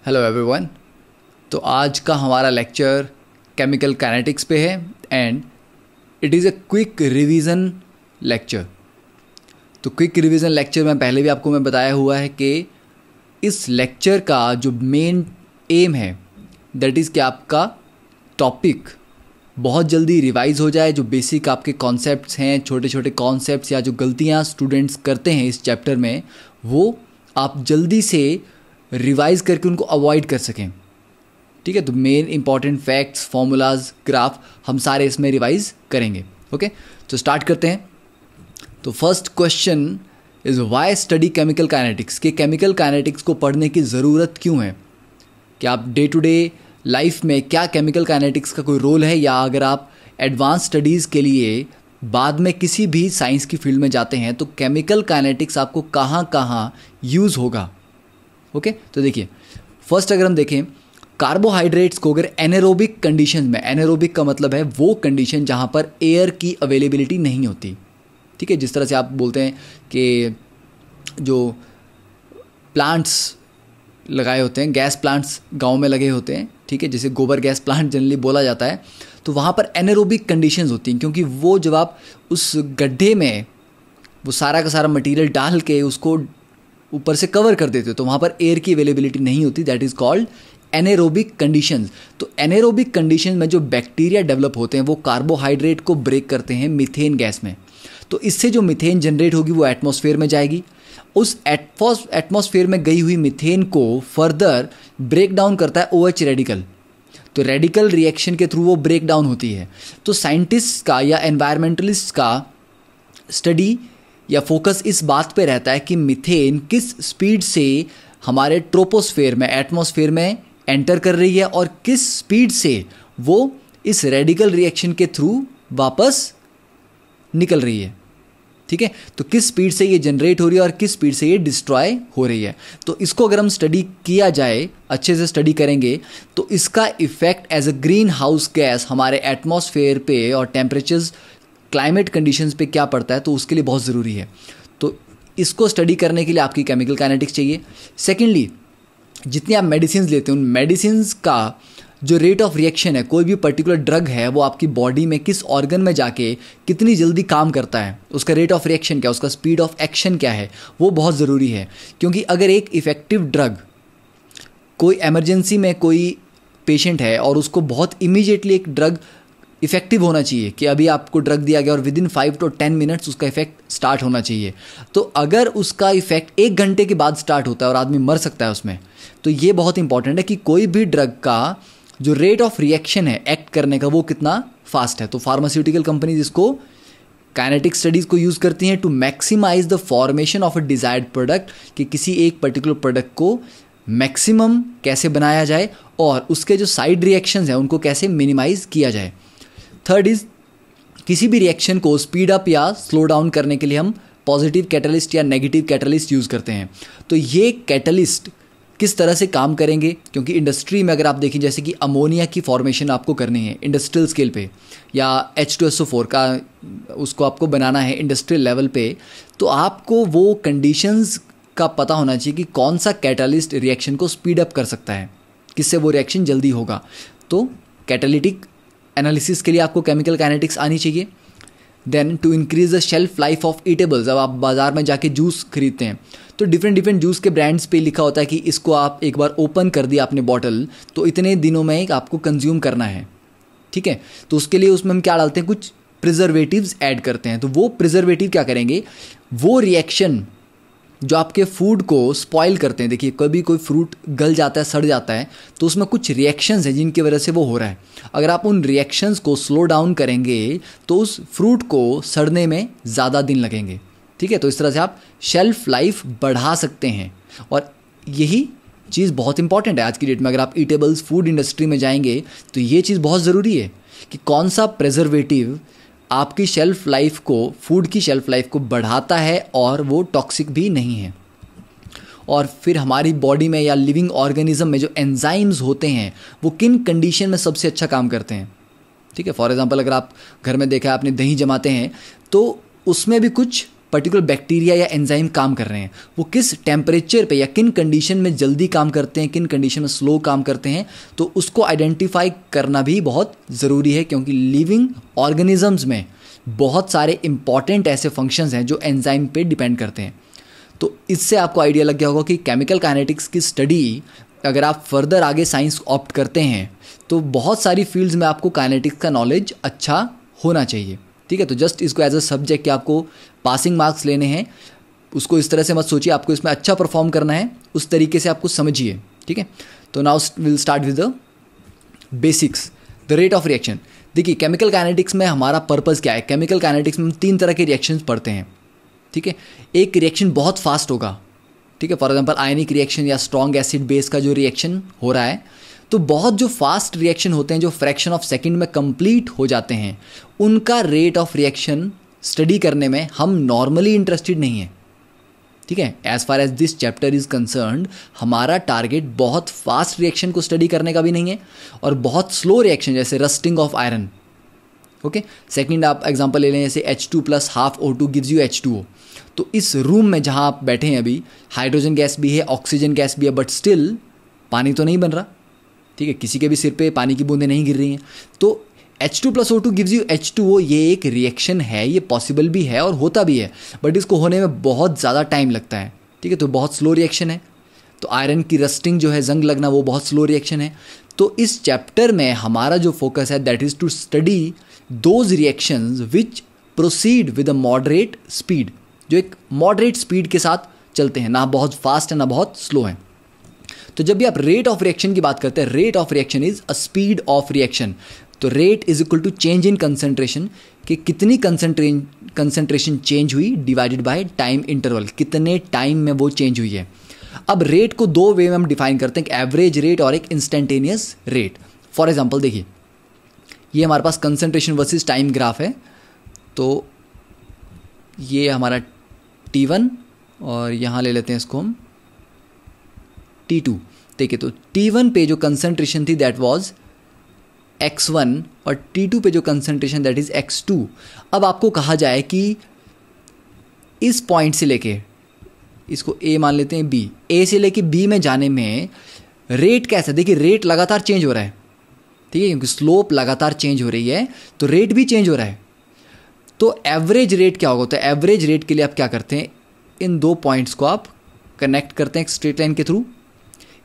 Hello everyone. तो आज का हमारा लेक्चर केमिकल काइनेटिक्स पे है and it is a quick revision lecture. तो क्विक रिवीजन लेक्चर में पहले भी आपको मैं बताया हुआ है कि इस लेक्चर का जो मेन एम है दैट इज़ कि आपका टॉपिक बहुत जल्दी रिवाइज हो जाए। जो बेसिक आपके कॉन्सेप्ट्स हैं, छोटे छोटे कॉन्सेप्ट्स या जो गलतियाँ स्टूडेंट्स करते हैं इस चैप्टर में, वो आप जल्दी से रिवाइज करके उनको अवॉइड कर सकें। ठीक है, तो main important facts, formulas, graph हम सारे इसमें रिवाइज करेंगे। ओके, तो स्टार्ट करते हैं। तो first question is why study chemical kinetics. कि केमिकल काइनेटिक्स को पढ़ने की ज़रूरत क्यों है? कि आप डे टू डे लाइफ में क्या केमिकल काइनेटिक्स का कोई रोल है, या अगर आप एडवांस स्टडीज़ के लिए बाद में किसी भी साइंस की फील्ड में जाते हैं तो केमिकल काइनेटिक्स आपको कहाँ कहाँ यूज़ होगा। ओके, तो देखिए फर्स्ट अगर हम देखें कार्बोहाइड्रेट्स को अगर एनारोबिक कंडीशन में, एनारोबिक का मतलब है वो कंडीशन जहाँ पर एयर की अवेलेबिलिटी नहीं होती। ठीक है, जिस तरह से आप बोलते हैं कि जो प्लांट्स लगाए होते हैं, गैस प्लांट्स गांव में लगे होते हैं, ठीक है, जिसे गोबर गैस प्लांट जनरली बोला जाता है, तो वहाँ पर एनारोबिक कंडीशंस होती हैं, क्योंकि वो जब आप उस गड्ढे में वो सारा का सारा मटेरियल डाल के उसको ऊपर से कवर कर देते हो तो वहाँ पर एयर की अवेलेबिलिटी नहीं होती। That is called anaerobic conditions. तो एनेरोबिक कंडीशन में जो बैक्टीरिया डेवलप होते हैं वो कार्बोहाइड्रेट को ब्रेक करते हैं मीथेन गैस में। तो इससे जो मीथेन जनरेट होगी वो एटमॉस्फेयर में जाएगी। उस एटमॉस्फेयर में गई हुई मीथेन को फर्दर ब्रेक डाउन करता है OH रेडिकल। तो रेडिकल रिएक्शन के थ्रू वो ब्रेक डाउन होती है। तो साइंटिस्ट का या एनवायरमेंटलिस्ट का स्टडी या फोकस इस बात पे रहता है कि मीथेन किस स्पीड से हमारे ट्रोपोस्फेयर में, एटमॉस्फेयर में एंटर कर रही है और किस स्पीड से वो इस रेडिकल रिएक्शन के थ्रू वापस निकल रही है। ठीक है, तो किस स्पीड से ये जनरेट हो रही है और किस स्पीड से ये डिस्ट्रॉय हो रही है। तो इसको अगर हम स्टडी किया जाए, अच्छे से स्टडी करेंगे, तो इसका effect as a greenhouse gas हमारे एटमॉस्फेयर पे और टेम्परेचर्स, क्लाइमेट कंडीशंस पे क्या पड़ता है, तो उसके लिए बहुत ज़रूरी है। तो इसको स्टडी करने के लिए आपकी केमिकल काइनेटिक्स चाहिए। सेकेंडली, जितनी आप मेडिसिन लेते हैं उन मेडिसिन का जो रेट ऑफ रिएक्शन है, कोई भी पर्टिकुलर ड्रग है वो आपकी बॉडी में किस ऑर्गन में जाके कितनी जल्दी काम करता है, उसका रेट ऑफ रिएक्शन क्या है, उसका स्पीड ऑफ एक्शन क्या है, वो बहुत ज़रूरी है। क्योंकि अगर एक इफ़ेक्टिव ड्रग, कोई एमरजेंसी में कोई पेशेंट है और उसको बहुत इमीडिएटली एक ड्रग इफेक्टिव होना चाहिए कि अभी आपको ड्रग दिया गया और विद इन 5 to 10 मिनट्स उसका इफेक्ट स्टार्ट होना चाहिए, तो अगर उसका इफेक्ट 1 घंटे के बाद स्टार्ट होता है और आदमी मर सकता है उसमें, तो ये बहुत इंपॉर्टेंट है कि कोई भी ड्रग का जो रेट ऑफ रिएक्शन है एक्ट करने का वो कितना फास्ट है। तो फार्मास्यूटिकल कंपनीज इसको काइनेटिक स्टडीज़ को यूज़ करती हैं to maximise the formation of a desired product, कि किसी एक पर्टिकुलर प्रोडक्ट को मैक्सिमम कैसे बनाया जाए और उसके जो साइड रिएक्शंस हैं उनको कैसे मिनिमाइज किया जाए। थर्ड इज़, किसी भी रिएक्शन को स्पीड अप या स्लो डाउन करने के लिए हम पॉजिटिव कैटलिस्ट या नेगेटिव कैटलिस्ट यूज़ करते हैं। तो ये कैटलिस्ट किस तरह से काम करेंगे, क्योंकि इंडस्ट्री में अगर आप देखें जैसे कि अमोनिया की फॉर्मेशन आपको करनी है इंडस्ट्रियल स्केल पे, या H2SO4 का उसको आपको बनाना है इंडस्ट्रियल लेवल पे, तो आपको वो कंडीशंस का पता होना चाहिए कि कौन सा कैटलिस्ट रिएक्शन को स्पीड अप कर सकता है, किससे वो रिएक्शन जल्दी होगा। तो कैटालिटिक एनालिसिस के लिए आपको केमिकल काइनेटिक्स आनी चाहिए। Then to increase the shelf life of eatables, अब आप बाज़ार में जाके जूस खरीदते हैं तो डिफरेंट जूस के ब्रांड्स पे लिखा होता है कि इसको आप एक बार ओपन कर दिया आपने बॉटल तो इतने दिनों में आपको कंज्यूम करना है। ठीक है, तो उसके लिए उसमें हम क्या डालते हैं, कुछ प्रिजर्वेटिव्स ऐड करते हैं। तो वो प्रिजर्वेटिव क्या करेंगे, वो रिएक्शन जो आपके फूड को स्पॉइल करते हैं। देखिए कभी कोई फ्रूट गल जाता है, सड़ जाता है, तो उसमें कुछ रिएक्शंस हैं जिनकी वजह से वो हो रहा है। अगर आप उन रिएक्शंस को स्लो डाउन करेंगे तो उस फ्रूट को सड़ने में ज़्यादा दिन लगेंगे। ठीक है, तो इस तरह से आप शेल्फ लाइफ बढ़ा सकते हैं और यही चीज़ बहुत इंपॉर्टेंट है आज की डेट में। अगर आप ईटेबल्स फूड इंडस्ट्री में जाएंगे तो ये चीज़ बहुत ज़रूरी है कि कौन सा प्रिजर्वेटिव आपकी शेल्फ लाइफ को, फूड की शेल्फ लाइफ को बढ़ाता है और वो टॉक्सिक भी नहीं है। और फिर हमारी बॉडी में या लिविंग ऑर्गेनिज्म में जो एंजाइम्स होते हैं वो किन कंडीशन में सबसे अच्छा काम करते हैं। ठीक है, फॉर एग्जांपल अगर आप घर में देखा है आपने दही जमाते हैं तो उसमें भी कुछ पर्टिकुलर बैक्टीरिया या एंजाइम काम कर रहे हैं, वो किस टेम्परेचर पे या किन कंडीशन में जल्दी काम करते हैं, किन कंडीशन में स्लो काम करते हैं, तो उसको आइडेंटिफाई करना भी बहुत ज़रूरी है, क्योंकि लिविंग ऑर्गेनिजम्स में बहुत सारे इंपॉर्टेंट ऐसे फंक्शंस हैं जो एंजाइम पे डिपेंड करते हैं। तो इससे आपको आइडिया लग गया होगा कि केमिकल काइनेटिक्स की स्टडी अगर आप फर्दर आगे साइंस ऑप्ट करते हैं तो बहुत सारी फील्ड्स में आपको काइनेटिक्स का नॉलेज अच्छा होना चाहिए। ठीक है, तो जस्ट इसको एज अ सब्जेक्ट कि आपको पासिंग मार्क्स लेने हैं, उसको इस तरह से मत सोचिए, आपको इसमें अच्छा परफॉर्म करना है, उस तरीके से आपको समझिए। ठीक है, तो now will start with the basics, the rate of reaction. देखिए केमिकल काइनेटिक्स में हमारा पर्पज़ क्या है, केमिकल काइनेटिक्स में हम 3 तरह के रिएक्शंस पढ़ते हैं। ठीक है, एक रिएक्शन बहुत फास्ट होगा, ठीक है, फॉर एग्जांपल आयनिक रिएक्शन या स्ट्रॉन्ग एसिड बेस का जो रिएक्शन हो रहा है, तो बहुत जो फास्ट रिएक्शन होते हैं जो फ्रैक्शन ऑफ सेकंड में कंप्लीट हो जाते हैं, उनका रेट ऑफ रिएक्शन स्टडी करने में हम नॉर्मली इंटरेस्टेड नहीं हैं। ठीक है, as far as this chapter is concerned, हमारा टारगेट बहुत फास्ट रिएक्शन को स्टडी करने का भी नहीं है और बहुत स्लो रिएक्शन जैसे rusting of iron. Okay, second आप एग्जांपल ले लें, जैसे H2 + ½ O2 gives you H2O। तो इस रूम में जहां आप बैठे हैं अभी, हाइड्रोजन गैस भी है, ऑक्सीजन गैस भी है, बट स्टिल पानी तो नहीं बन रहा। ठीक है, किसी के भी सिर पे पानी की बूंदें नहीं गिर रही हैं। तो H2 + O2 gives you H2O, ये एक रिएक्शन है, ये पॉसिबल भी है और होता भी है, बट इसको होने में बहुत ज़्यादा टाइम लगता है। ठीक है, तो बहुत स्लो रिएक्शन है। तो आयरन की रस्टिंग जो है, जंग लगना, वो बहुत स्लो रिएक्शन है। तो इस चैप्टर में हमारा जो फोकस है that is to study those reactions which proceed with a moderate speed, जो एक मॉडरेट स्पीड के साथ चलते हैं, ना बहुत फास्ट है ना बहुत स्लो है। तो जब भी आप रेट ऑफ रिएक्शन की बात करते हैं, rate of reaction is a speed of reaction. तो rate is equal to change in concentration, कि कितनी कंसंट्रेशन चेंज हुई डिवाइडेड बाय टाइम इंटरवल, कितने टाइम में वो चेंज हुई है। अब रेट को 2 वे में हम डिफाइन करते हैं, एवरेज रेट और एक इंस्टेंटेनियस रेट। फॉर एग्जांपल देखिए, ये हमारे पास कंसंट्रेशन वर्सेस टाइम ग्राफ है। तो ये हमारा T1 और यहाँ ले लेते हैं इसको हम T2। देखिए, तो T1 पे जो कंसंट्रेशन थी दैट वाज X1 और T2 पे जो कंसंट्रेशन दैट इज X2। अब आपको कहा जाए कि इस पॉइंट से लेके, इसको A मान लेते हैं, B, A से लेके B में जाने में रेट कैसा, देखिए रेट लगातार चेंज हो रहा है। ठीक है, क्योंकि स्लोप लगातार चेंज हो रही है तो रेट भी चेंज हो रहा है। तो एवरेज रेट क्या होगा, तो एवरेज रेट के लिए आप क्या करते हैं, इन 2 पॉइंट्स को आप कनेक्ट करते हैं एक स्ट्रेट लाइन के थ्रू।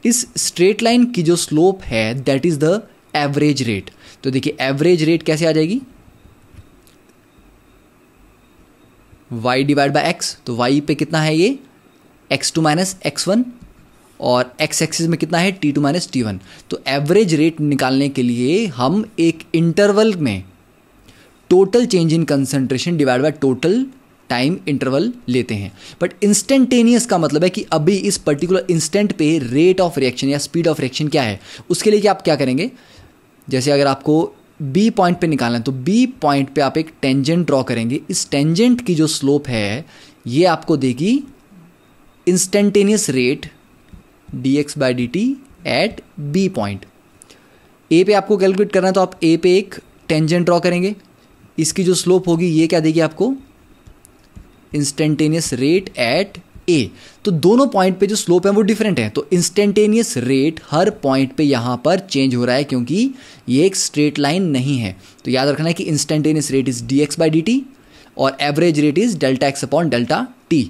इस स्ट्रेट लाइन की जो स्लोप है that is the average rate. तो देखिए एवरेज रेट कैसे आ जाएगी, y डिवाइड बाय x। तो y पे कितना है ये x2 - x1 और x एक्सिस में कितना है T2 - T1। तो एवरेज रेट निकालने के लिए हम एक इंटरवल में total change in concentration divide by total time interval लेते हैं। बट इंस्टेंटेनियस का मतलब है कि अभी इस पर्टिकुलर इंस्टेंट पे रेट ऑफ रिएक्शन या स्पीड ऑफ रिएक्शन क्या है। उसके लिए कि आप क्या करेंगे, जैसे अगर आपको B पॉइंट पे निकालना है तो B पॉइंट पे आप एक टेंजेंट ड्रॉ करेंगे। इस टेंजेंट की जो स्लोप है ये आपको देगी instantaneous rate dx/dt at B point. A पे आपको कैलकुलेट करना है तो आप A पे एक टेंजेंट ड्रॉ करेंगे, इसकी जो स्लोप होगी ये क्या देगी आपको, इंस्टेंटेनियस रेट एट A। तो दोनों पॉइंट पे जो स्लोप है वो डिफरेंट है, तो इंस्टेंटेनियस रेट हर पॉइंट पे यहाँ पर चेंज हो रहा है क्योंकि ये एक स्ट्रेट लाइन नहीं है। तो याद रखना है कि इंस्टेंटेनियस रेट इज dx/dt और एवरेज रेट इज ΔX/ΔT।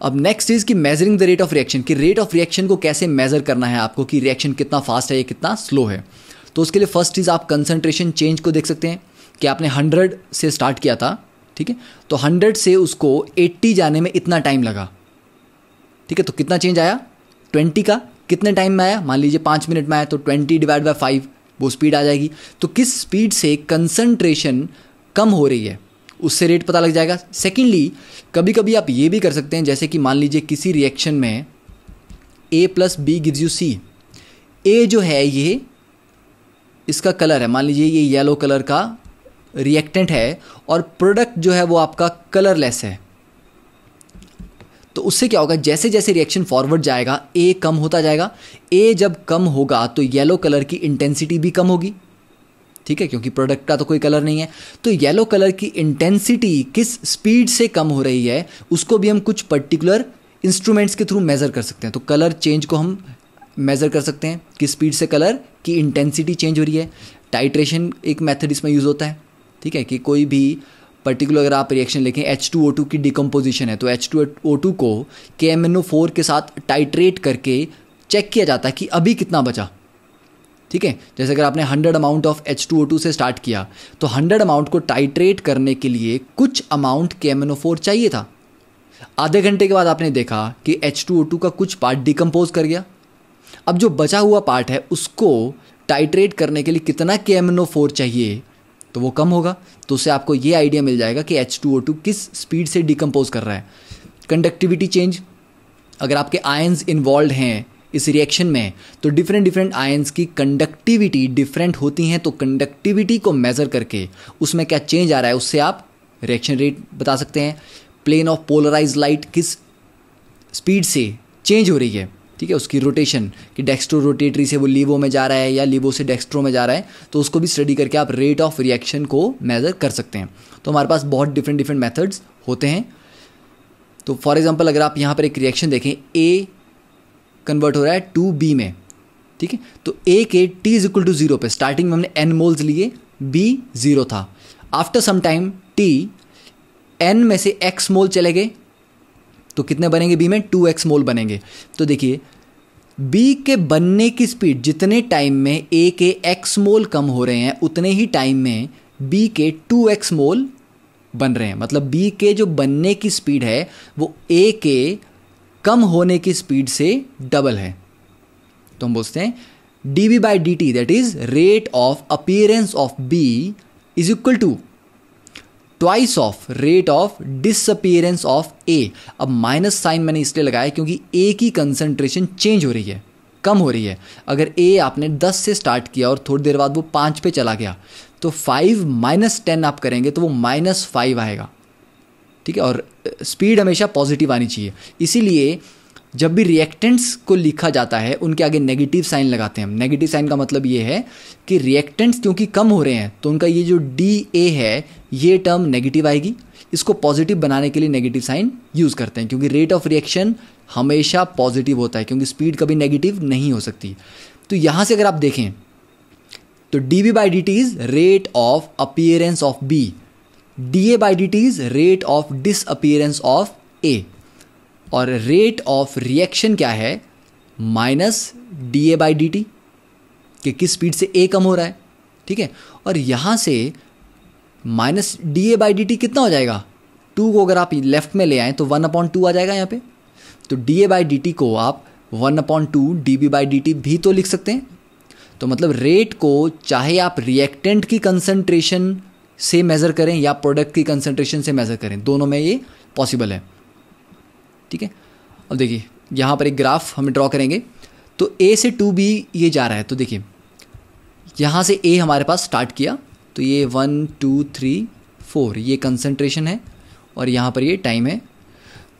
अब नेक्स्ट इज कि measuring the rate of reaction, कि रेट ऑफ रिएक्शन को कैसे मेजर करना है आपको, कि रिएक्शन कितना फास्ट है या कितना स्लो है। तो उसके लिए फर्स्ट चीज़ आप कंसंट्रेशन चेंज को देख सकते हैं कि आपने 100 से स्टार्ट किया था, ठीक है, तो 100 से उसको 80 जाने में इतना टाइम लगा। ठीक है, तो कितना चेंज आया, 20 का कितने टाइम में आया, मान लीजिए 5 मिनट में आया, तो 20 डिवाइड बाय 5 वो स्पीड आ जाएगी। तो किस स्पीड से कंसंट्रेशन कम हो रही है उससे रेट पता लग जाएगा। सेकेंडली कभी कभी आप ये भी कर सकते हैं, जैसे कि मान लीजिए किसी रिएक्शन में A + B gives you C। A जो है ये इसका कलर है, मान लीजिए ये येलो कलर का रिएक्टेंट है और प्रोडक्ट जो है वो आपका कलरलेस है। तो उससे क्या होगा, जैसे जैसे रिएक्शन फॉरवर्ड जाएगा A कम होता जाएगा। A जब कम होगा तो येलो कलर की इंटेंसिटी भी कम होगी। ठीक है, क्योंकि प्रोडक्ट का तो कोई कलर नहीं है। तो येलो कलर की इंटेंसिटी किस स्पीड से कम हो रही है उसको भी हम कुछ पर्टिकुलर इंस्ट्रूमेंट्स के थ्रू मेज़र कर सकते हैं। तो कलर चेंज को हम मेज़र कर सकते हैं, किस स्पीड से कलर की इंटेंसिटी चेंज हो रही है। टाइट्रेशन एक मेथड इसमें यूज़ होता है, ठीक है, कि कोई भी पर्टिकुलर अगर आप रिएक्शन लिखें H2O2 की डिकम्पोजिशन है तो H2O2 को KMnO4 के साथ टाइट्रेट करके चेक किया जाता है कि अभी कितना बचा, ठीक है। जैसे अगर आपने 100 अमाउंट ऑफ H2O2 से स्टार्ट किया तो 100 अमाउंट को टाइट्रेट करने के लिए कुछ अमाउंट KMnO4 चाहिए था। आधे घंटे के बाद आपने देखा कि H2O2 का कुछ पार्ट डिकम्पोज कर गया। अब जो बचा हुआ पार्ट है उसको टाइट्रेट करने के लिए कितना KMnO4 चाहिए तो वो कम होगा। तो उससे आपको ये आइडिया मिल जाएगा कि H2O2 किस स्पीड से डिकम्पोज कर रहा है। कंडक्टिविटी चेंज, अगर आपके आयंस इन्वॉल्व हैं इस रिएक्शन में तो डिफरेंट आयंस की कंडक्टिविटी डिफरेंट होती हैं। तो कंडक्टिविटी को मेज़र करके उसमें क्या चेंज आ रहा है उससे आप रिएक्शन रेट बता सकते हैं। प्लेन ऑफ पोलराइज लाइट किस स्पीड से चेंज हो रही है, ठीक है, उसकी रोटेशन कि डेक्स्ट्रो रोटेटरी से वो लीवो में जा रहा है या लीवो से डेक्स्ट्रो में जा रहा है, तो उसको भी स्टडी करके आप रेट ऑफ रिएक्शन को मेज़र कर सकते हैं। तो हमारे पास बहुत डिफरेंट मेथड्स होते हैं। तो फॉर एग्जांपल अगर आप यहाँ पर एक रिएक्शन देखें, A कन्वर्ट हो रहा है 2B में, ठीक है, तो A के T इज इक्वल टू 0 पे स्टार्टिंग में हमने N मोल्स लिए, B 0 था। After some time T N में से X मोल चले गए तो कितने बनेंगे B में 2X मोल बनेंगे। तो देखिए B के बनने की स्पीड जितने टाइम में A के X मोल कम हो रहे हैं उतने ही टाइम में B के 2X मोल बन रहे हैं। मतलब B के जो बनने की स्पीड है वो A के कम होने की स्पीड से डबल है। तो हम बोलते हैं dB/dt that is rate of appearance of B is equal to twice of rate of disappearance of A। अब माइनस साइन मैंने इसलिए लगाया क्योंकि A की कंसंट्रेशन चेंज हो रही है, कम हो रही है। अगर A आपने 10 से स्टार्ट किया और थोड़ी देर बाद वो 5 पे चला गया तो 5 - 10 आप करेंगे तो वो -5 आएगा, ठीक है। और स्पीड हमेशा पॉजिटिव आनी चाहिए। इसीलिए जब भी रिएक्टेंट्स को लिखा जाता है उनके आगे नेगेटिव साइन लगाते हैं हम। नेगेटिव साइन का मतलब ये है कि रिएक्टेंट्स क्योंकि कम हो रहे हैं तो उनका ये जो DA है ये टर्म नेगेटिव आएगी। इसको पॉजिटिव बनाने के लिए नेगेटिव साइन यूज़ करते हैं क्योंकि रेट ऑफ रिएक्शन हमेशा पॉजिटिव होता है क्योंकि स्पीड कभी नेगेटिव नहीं हो सकती। तो यहाँ से अगर आप देखें तो dB/dt is rate of appearance of B, dA/dt is rate of disappearance of A और रेट ऑफ रिएक्शन क्या है -dA/dt कि किस स्पीड से A कम हो रहा है, ठीक है। और यहाँ से -dA/dt कितना हो जाएगा, 2 को अगर आप लेफ्ट में ले आएँ तो 1/2 आ जाएगा यहाँ पे। तो dA/dt को आप 1/2 dB/dt भी तो लिख सकते हैं। तो मतलब रेट को चाहे आप रिएक्टेंट की कंसंट्रेशन से मेज़र करें या प्रोडक्ट की कंसंट्रेशन से मेज़र करें, दोनों में ये पॉसिबल है, ठीक है। अब देखिए यहाँ पर एक ग्राफ हम ड्रॉ करेंगे तो A से 2B ये जा रहा है। तो देखिए यहाँ से A हमारे पास स्टार्ट किया तो ये 1 2 3 4 ये कंसंट्रेशन है और यहाँ पर ये टाइम है।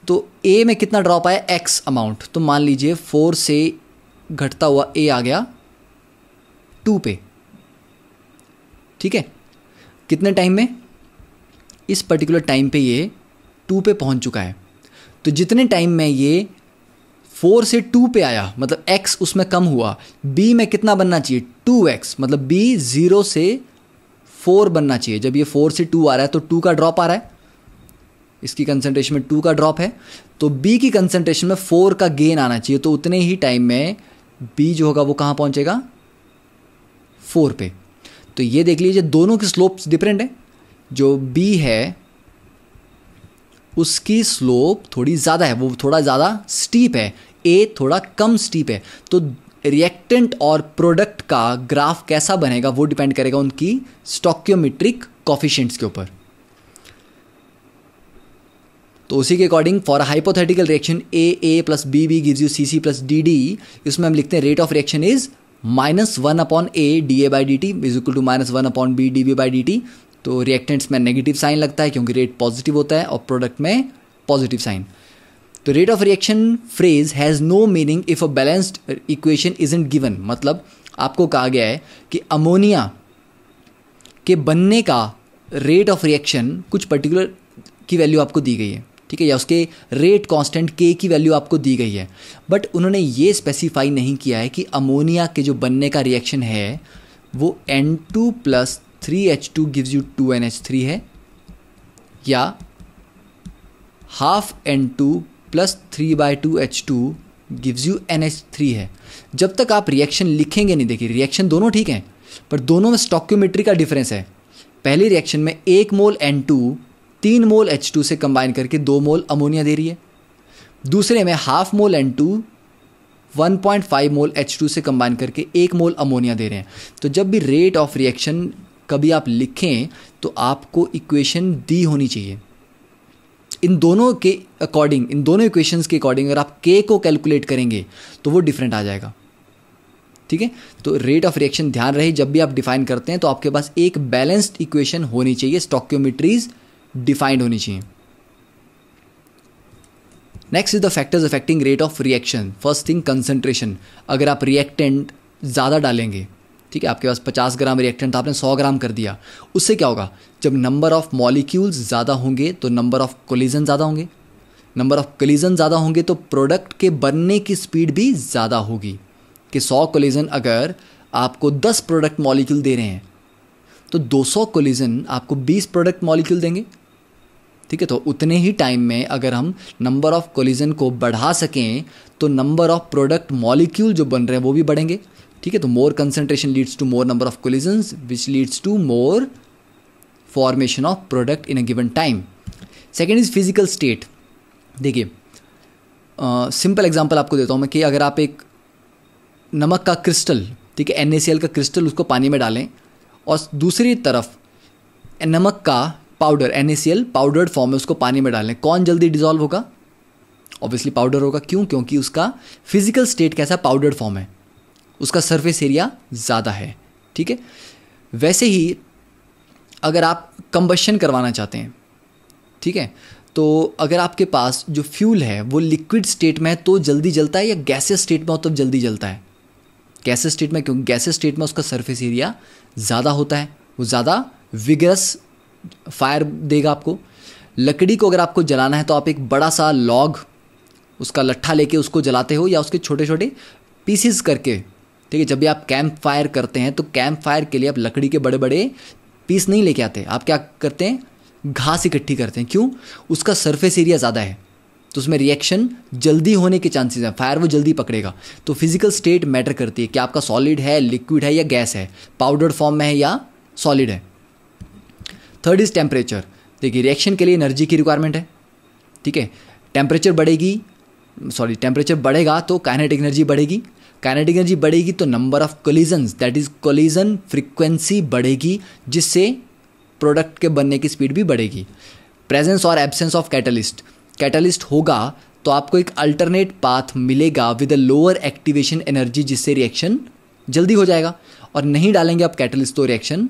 तो A में कितना ड्रॉप आया X अमाउंट, तो मान लीजिए 4 से घटता हुआ A आ गया 2 पे, ठीक है। कितने टाइम में, इस पर्टिकुलर टाइम पे ये 2 पे पहुंच चुका है। तो जितने टाइम में ये 4 से 2 पे आया मतलब x उसमें कम हुआ, b में कितना बनना चाहिए 2x, मतलब b 0 से 4 बनना चाहिए। जब ये 4 से 2 आ रहा है तो 2 का ड्रॉप आ रहा है, इसकी कंसंट्रेशन में 2 का ड्रॉप है तो b की कंसंट्रेशन में 4 का गेन आना चाहिए। तो उतने ही टाइम में b जो होगा वो कहाँ पहुँचेगा 4 पे। तो ये देख लीजिए दोनों की स्लोप्स डिफरेंट है। जो b है उसकी स्लोप थोड़ी ज़्यादा है, वो थोड़ा ज़्यादा स्टीप है, A थोड़ा कम स्टीप है। तो रिएक्टेंट और प्रोडक्ट का ग्राफ कैसा बनेगा वो डिपेंड करेगा उनकी स्टोकियोमेट्रिक कोफिशिएंट्स के ऊपर। तो उसी के according for hypothetical reaction A plus B gives you C plus D, इसमें हम लिखते हैं rate of reaction is -1/A dA/dt is equal to -1/B dB/dt। तो रिएक्टेंट्स में नेगेटिव साइन लगता है क्योंकि रेट पॉजिटिव होता है और प्रोडक्ट में पॉजिटिव साइन। तो rate of reaction phrase has no meaning if a balanced equation isn't given. मतलब आपको कहा गया है कि अमोनिया के बनने का रेट ऑफ रिएक्शन कुछ पर्टिकुलर की वैल्यू आपको दी गई है, ठीक है, या उसके रेट कांस्टेंट के की वैल्यू आपको दी गई है, बट उन्होंने ये स्पेसिफाई नहीं किया है कि अमोनिया के जो बनने का रिएक्शन है वो N2 plus 3H2 gives you 2NH3 है या half N2 plus 3/2H2 gives you NH3 है। जब तक आप रिएक्शन लिखेंगे नहीं, देखिए रिएक्शन दोनों ठीक हैं पर दोनों में स्टोइकियोमेट्री का डिफरेंस है। पहली रिएक्शन में 1 मोल N2 3 मोल H2 से कंबाइन करके 2 मोल अमोनिया दे रही है, दूसरे में हाफ मोल N2 1.5 मोल H2 से कंबाइन करके 1 मोल अमोनिया दे रहे हैं। तो जब भी रेट ऑफ रिएक्शन कभी आप लिखें तो आपको इक्वेशन दी होनी चाहिए इन दोनों के अकॉर्डिंग, इन दोनों इक्वेशंस के अकॉर्डिंग अगर आप K को कैलकुलेट करेंगे तो वो डिफरेंट आ जाएगा, ठीक है। तो रेट ऑफ रिएक्शन ध्यान रहे जब भी आप डिफाइन करते हैं तो आपके पास एक बैलेंस्ड इक्वेशन होनी चाहिए, स्टोइकियोमेट्रीज डिफाइंड होनी चाहिए। Next is the factors affecting rate of reaction. First thing concentration. अगर आप रिएक्टेंट ज़्यादा डालेंगे, ठीक है, आपके पास 50 ग्राम रिएक्टेंट आपने 100 ग्राम कर दिया, उससे क्या होगा, जब नंबर ऑफ मॉलिक्यूल्स ज़्यादा होंगे तो नंबर ऑफ कोलिजन ज़्यादा होंगे, नंबर ऑफ कोलिजन ज़्यादा होंगे तो प्रोडक्ट के बनने की स्पीड भी ज़्यादा होगी। कि 100 कोलिजन अगर आपको 10 प्रोडक्ट मॉलिक्यूल दे रहे हैं तो 200 कोलिजन आपको 20 प्रोडक्ट मॉलिक्यूल देंगे, ठीक है। तो उतने ही टाइम में अगर हम नंबर ऑफ कोलिजन को बढ़ा सकें तो नंबर ऑफ प्रोडक्ट मॉलिक्यूल जो बन रहे हैं वो भी बढ़ेंगे, ठीक है। तो more concentration leads to more number of collisions which leads to more formation of product in a given time. Second is physical state. देखिए सिंपल एग्जांपल आपको देता हूँ मैं कि अगर आप एक नमक का क्रिस्टल, ठीक है, NaCl का क्रिस्टल उसको पानी में डालें और दूसरी तरफ नमक का पाउडर NaCl पाउडर्ड फॉर्म में उसको पानी में डालें, कौन जल्दी डिजॉल्व होगा? ऑब्वियसली पाउडर होगा। क्यों? क्योंकि उसका फिजिकल स्टेट कैसा, पाउडर्ड फॉर्म है, उसका सरफेस एरिया ज़्यादा है, ठीक है। वैसे ही अगर आप कंबशन करवाना चाहते हैं, ठीक है, तो अगर आपके पास जो फ्यूल है वो लिक्विड स्टेट में है तो जल्दी जलता है या गैसेस स्टेट में हो तब जल्दी जलता है? गैसेस स्टेट में, क्योंकि गैसेस स्टेट में उसका सरफेस एरिया ज़्यादा होता है, वो ज़्यादा विगरस फायर देगा आपको। लकड़ी को अगर आपको जलाना है तो आप एक बड़ा सा लॉग, उसका लट्ठा लेके उसको जलाते हो या उसके छोटे छोटे पीसेस करके, ठीक है। जब भी आप कैंप फायर करते हैं तो कैंप फायर के लिए आप लकड़ी के बड़े बड़े पीस नहीं लेके आते, आप क्या करते हैं, घास इकट्ठी करते हैं। क्यों? उसका सरफेस एरिया ज़्यादा है तो उसमें रिएक्शन जल्दी होने के चांसेस हैं, फायर वो जल्दी पकड़ेगा। तो फिजिकल स्टेट मैटर करती है कि आपका सॉलिड है, लिक्विड है या गैस है, पाउडर फॉर्म में है या सॉलिड है। Third is temperature. देखिए रिएक्शन के लिए एनर्जी की रिक्वायरमेंट है, ठीक है। टेम्परेचर बढ़ेगा तो काइनेटिक एनर्जी बढ़ेगी, काइनेटिक एनर्जी बढ़ेगी तो number of collisions, that is collision frequency बढ़ेगी, जिससे प्रोडक्ट के बनने की स्पीड भी बढ़ेगी। प्रेजेंस और एब्सेंस ऑफ कैटलिस्ट। कैटलिस्ट होगा तो आपको एक अल्टरनेट पाथ मिलेगा with a lower activation energy, जिससे रिएक्शन जल्दी हो जाएगा। और नहीं डालेंगे आप कैटलिस्ट तो रिएक्शन